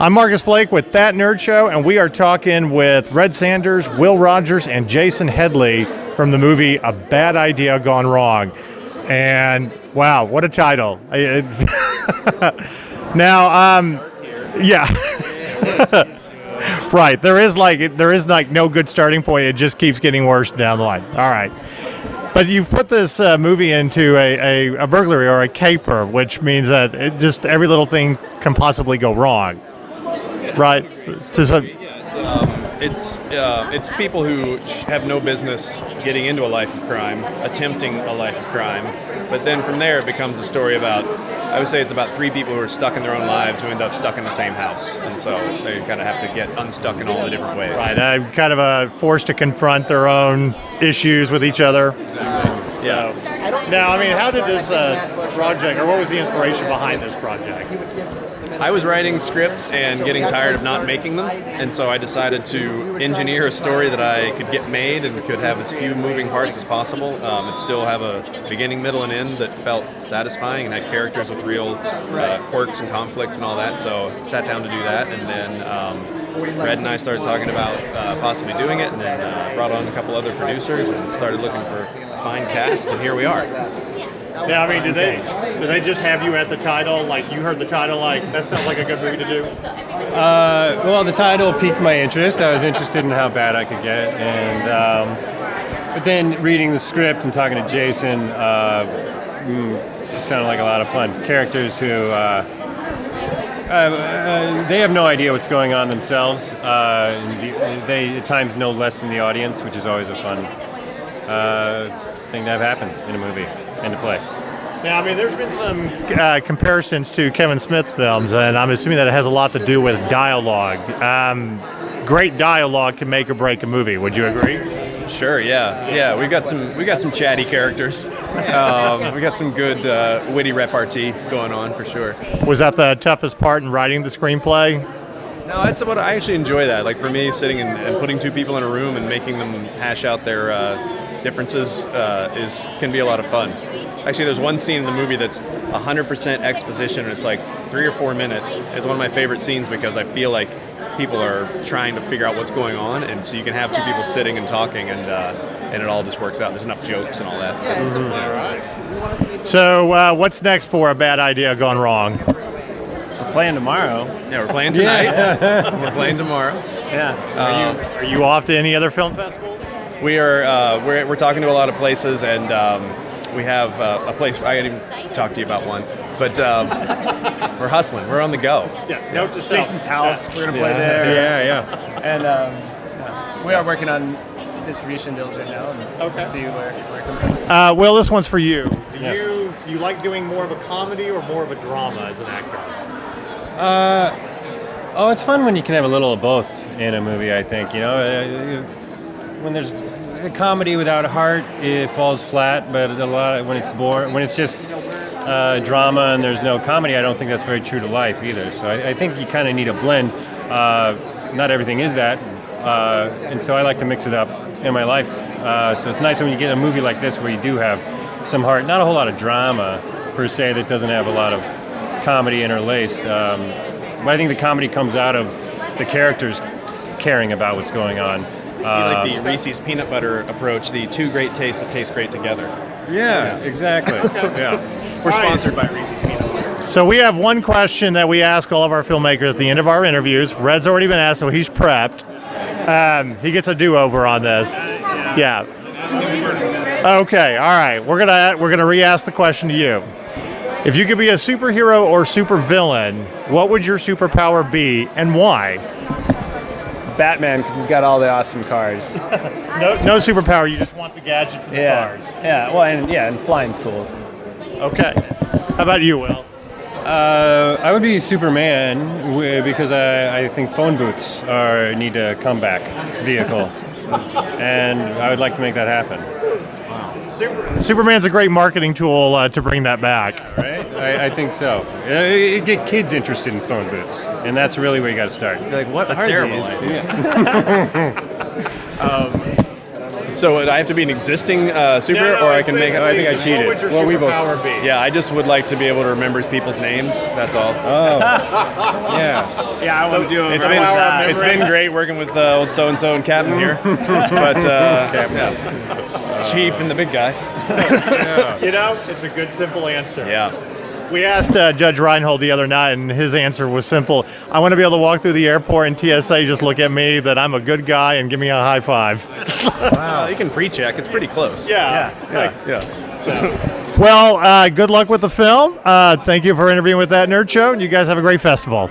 I'm Marcus Blake with That Nerd Show, and we are talking with Red Sanders, Will Rogers, and Jason Headley from the movie A Bad Idea Gone Wrong. And wow, what a title! Now, yeah, right. There is like no good starting point. It just keeps getting worse down the line. All right. But you've put this movie into a burglary or a caper, which means that it just every little thing can possibly go wrong, right? It's people who have no business getting into a life of crime, attempting a life of crime, but then from there it becomes a story about, I would say it's about three people who are stuck in their own lives who end up stuck in the same house, and so they kind of have to get unstuck in all the different ways. Right, kind of forced to confront their own issues with each other. Exactly. Yeah. Now, I mean, how did this project, or what was the inspiration behind this project? I was writing scripts and getting tired of not making them, and so I decided to engineer a story that I could get made and could have as few moving parts as possible, and still have a beginning, middle, and end that felt satisfying and had characters with real quirks and conflicts and all that. So sat down to do that, and then Red and I started talking about possibly doing it, and then brought on a couple other producers and started looking for a fine cast, and here we are. Yeah, I mean, did they just have you at the title? Like, you heard the title, like, that sounds like a good movie to do? Well, the title piqued my interest. I was interested in how bad I could get, and but then reading the script and talking to Jason just sounded like a lot of fun. Characters who they have no idea what's going on themselves. They at times know less than the audience, which is always a fun thing to have happen in a movie and to play. Now, I mean, there's been some comparisons to Kevin Smith films, and I'm assuming that it has a lot to do with dialogue. Great dialogue can make or break a movie. Would you agree? Sure. Yeah. We got some chatty characters. We got some good witty repartee going on for sure. Was that the toughest part in writing the screenplay? No, that's what I actually enjoy that. Like for me, sitting and putting two people in a room and making them hash out their differences can be a lot of fun. Actually, there's one scene in the movie that's 100% exposition, and it's like 3 or 4 minutes. It's one of my favorite scenes because I feel like people are trying to figure out what's going on, and so you can have two people sitting and talking, and it all just works out. There's enough jokes and all that. Mm-hmm. Right. So what's next for A Bad Idea Gone Wrong? We're playing tomorrow. Yeah, we're playing tonight. Yeah. We're playing tomorrow. Yeah. Are you off to any other film festivals? We are. We're talking to a lot of places, and we have a place. I didn't even talk to you about one, but we're hustling. We're on the go. Yeah. Note to self. Jason's house. Yeah. We're gonna play there. Yeah. And we are working on distribution deals right now, and see where it comes in. Will, this one's for you. Do you like doing more of a comedy or more of a drama as an actor? It's fun when you can have a little of both in a movie. I think when there's a comedy without a heart, it falls flat. But when it's just drama and there's no comedy, I don't think that's very true to life either. So I think you kind of need a blend. Not everything is that, and so I like to mix it up in my life. So it's nice when you get a movie like this where you do have some heart, not a whole lot of drama per se that doesn't have a lot of comedy interlaced. But I think the comedy comes out of the characters caring about what's going on. You like the Reese's peanut butter approach, the two great tastes that taste great together. Yeah, exactly. Yeah. We're sponsored by Reese's peanut butter. So we have one question that we ask all of our filmmakers at the end of our interviews. Red's already been asked, so he's prepped. He gets a do-over on this. Yeah. Okay. All right. We're gonna re-ask the question to you. If you could be a superhero or supervillain, what would your superpower be and why? Batman, because he's got all the awesome cars. No superpower. You just want the gadgets and the cars. Yeah. Well, and flying's cool. Okay. How about you, Will? I would be Superman because I think phone booths need a comeback vehicle, and I would like to make that happen. Superman's a great marketing tool to bring that back. Right? I think so. It get kids interested in phone booths, and that's really where you got to start. You're like, what That's a are terrible these? idea. So I have to be an existing superhero, or I can make. I think I cheated. What would your Well, we both- superpower be? Yeah, I just would like to be able to remember people's names. That's all. Oh, yeah. Yeah, I want to do it. It's right been with that. it's been great working with old so and so and Captain here, but yeah. Chief and the big guy. You know, it's a good, simple answer. Yeah. We asked Judge Reinhold the other night, and his answer was simple. I want to be able to walk through the airport and TSA just look at me, that I'm a good guy, and give me a high five. Wow. You can pre-check. It's pretty close. Yeah. Yeah. Well, good luck with the film. Thank you for interviewing with That Nerd Show, and you guys have a great festival.